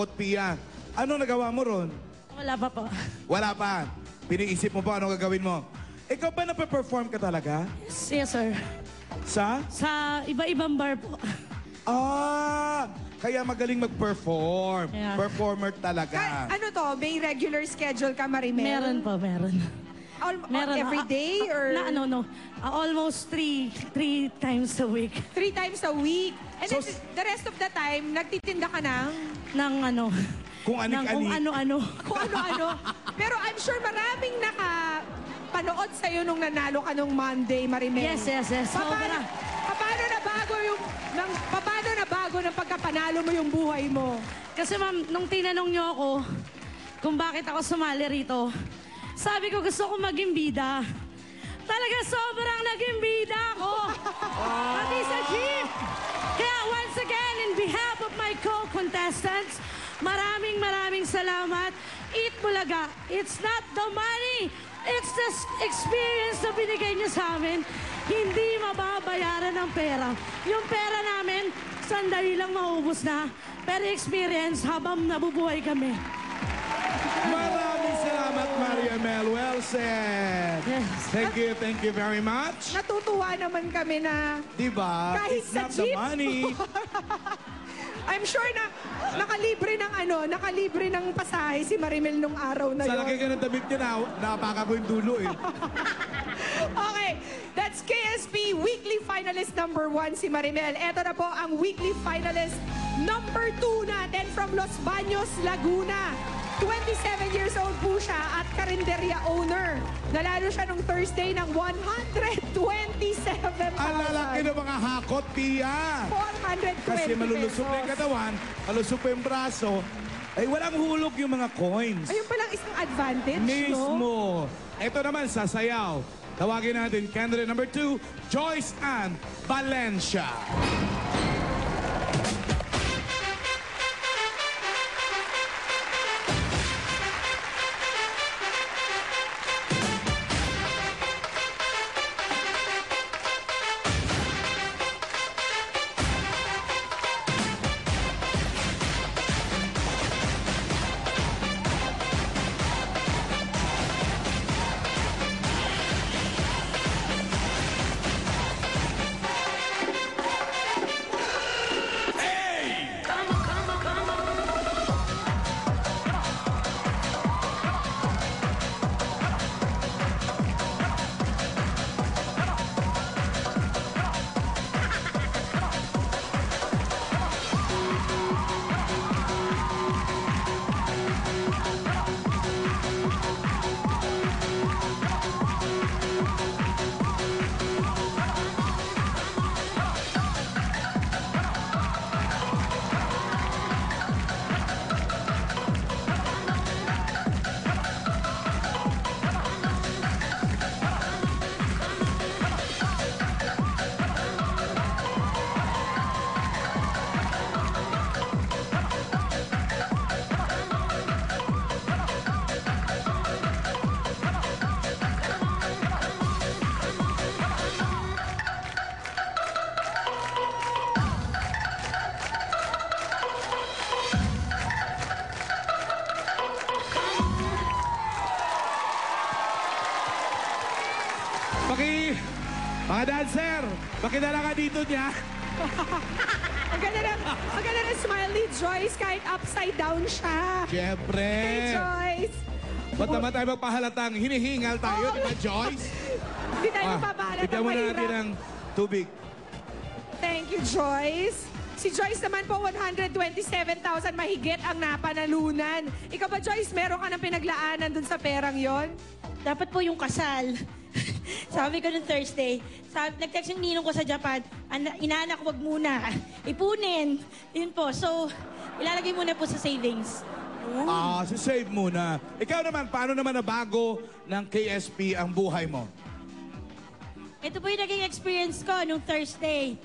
hakot, Pia. Ano nagawa mo ron? Wala pa po. Wala pa. Piniisip mo pa ano gagawin mo. Ikaw ba nape-perform ka talaga? Yes, sir. Sa? Sa iba-ibang bar po. Kaya magaling mag-perform. Yeah. Performer talaga. Ano to? May regular schedule ka, Marimel? Meron po, meron. Meron. Every day or? No. Almost three times a week. 3 times a week. And So, then the rest of the time, nagtitinda ka ng? Ng ano. Kung anik-anik. Kung ano-ano. Kung ano-ano. Pero I'm sure maraming nakapanood sa'yo nung nanalo ka nung Monday, Marimel. Yes. Sobra. Paano na bago ng pagkapanalo mo yung buhay mo? Kasi ma'am, nung tinanong niyo ako kung bakit ako sumali rito, sabi ko gusto ko maging bida. Talaga sobrang naging bida ako. Pati sa jeep. Kaya once again, in behalf of my co-contestants, maraming salamat. Eat Bulaga. It's not the money. It's the experience na binigay niyo sa amin. Hindi mababayaran ng pera. Yung pera namin, sandali lang maubos na. Pero experience habang nabubuhay kami. Maraming salamat, Maria Mel. Well said. Yes. Thank you very much. Natutuwa naman kami na Diba? kahit It's sa not the jeep. money. I'm sure na nakalibre ng pasahe si Marimel nung araw na Sa yun. laki ka ng damit niya, napaka ko yung dulo eh. Okay, that's KSP Weekly Finalist number 1 si Marimel. Ito na po ang Weekly Finalist number 2 natin from Los Baños, Laguna. 27 years old po siya at karinderya owner. Nalalo siya nung Thursday ng 127,000. Ang lalaki ng mga hakot, Pia. 420 Kasi malulusog na yung pesos. katawan, malusog pa yung braso, ay walang hulog yung mga coins. Ayun palang isang advantage, no? Mismo. Ito naman, sasayaw. Tawagin natin, candidate number 2, Joyce Ann Valencia. Mga dancer, pakidala ka dito niya. Ang ganda ng smile ni Joyce kahit upside down siya. Siyempre. Hey, Joyce. Ba't naman tayo magpahalatang hinihingal tayo, di ba, Joyce? Hindi tayo mapapahalat bigyan ng mo na mahirap. natin ng tubig. Thank you, Joyce. Si Joyce naman po, 127,000 mahigit ang napanalunan. Ikaw ba, Joyce, meron ka ng pinaglaanan dun sa perang yon? Dapat po yung kasal. Sabi ko nung Thursday, nag-text yung ninong ko sa Japan, inaanak ko wag muna, ipunin. Yun po. So, ilalagay muna po sa savings. Save muna. Ikaw naman, paano naman nabago ng KSP ang buhay mo? Ito po yung naging experience ko nung Thursday.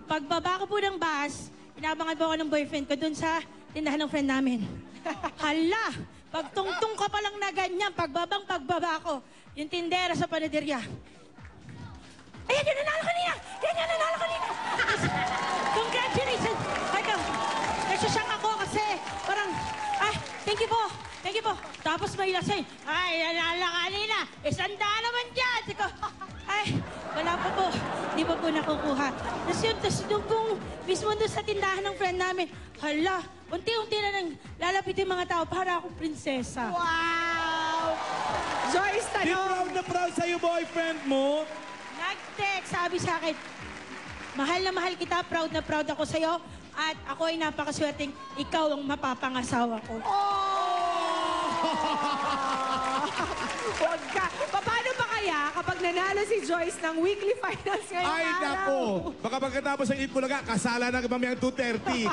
Pagbaba ko po ng bus, inabangan po ako ng boyfriend ko dun sa tindahan ng friend namin. Hala! Pagtungtong ka pa lang na ganyan, pagbaba ko, yung tindera sa panaderya. Ayan, yung nanalo kanina! Yan, yung nanalo kanina! Congratulations! Teka, nagsasyak ako kasi Thank you po. Thank you po. Tapos may lasing. Ay, alala kanina. Isandaan naman dyan. Siko, ay, wala pa po. Hindi pa po nakukuha. Tapos doon pong mismo doon sa tindahan ng friend namin, hala, unti-unti na nang lalapit yung mga tao para akong prinsesa. Wow! Joyce, Di tanong. proud na proud sa'yo, boyfriend mo. Nag-text, sabi sa akin, mahal na mahal kita, proud na proud ako sa'yo, at ako ay napakaswerteng ikaw ang mapapangasawa ko. Huwag ka. Paano ba kaya kapag nanalo si Joyce ng weekly finals ngayong Ay, araw? nako. Baka pagkatapos ng Eat Bulaga, kasala na mamayang 2:30.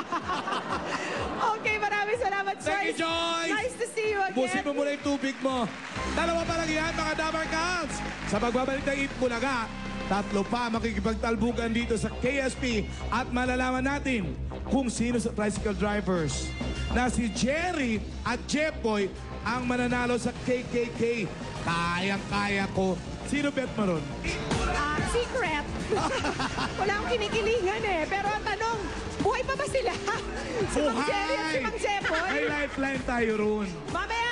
Okay, maraming salamat, Joyce. Thank you, Joyce. Nice to see you again. Busin mo muna yung tubig mo. Dalawa pa lang yan, mga Damar Cats. Sa pagbabalik ng Eat Bulaga, tatlo pa makikipagtalbukan dito sa KSP at malalaman natin kung sino sa tricycle drivers na si Jerry at Jeffoy ang mananalo sa KKK. Kayang-kaya ko. Sino bet mo ron? Secret. Wala akong kinikilingan eh. Pero ang tanong, buhay pa ba sila? Si Mang Jerry at si Mang Jeffoy? May lifeline tayo ron. Mamaya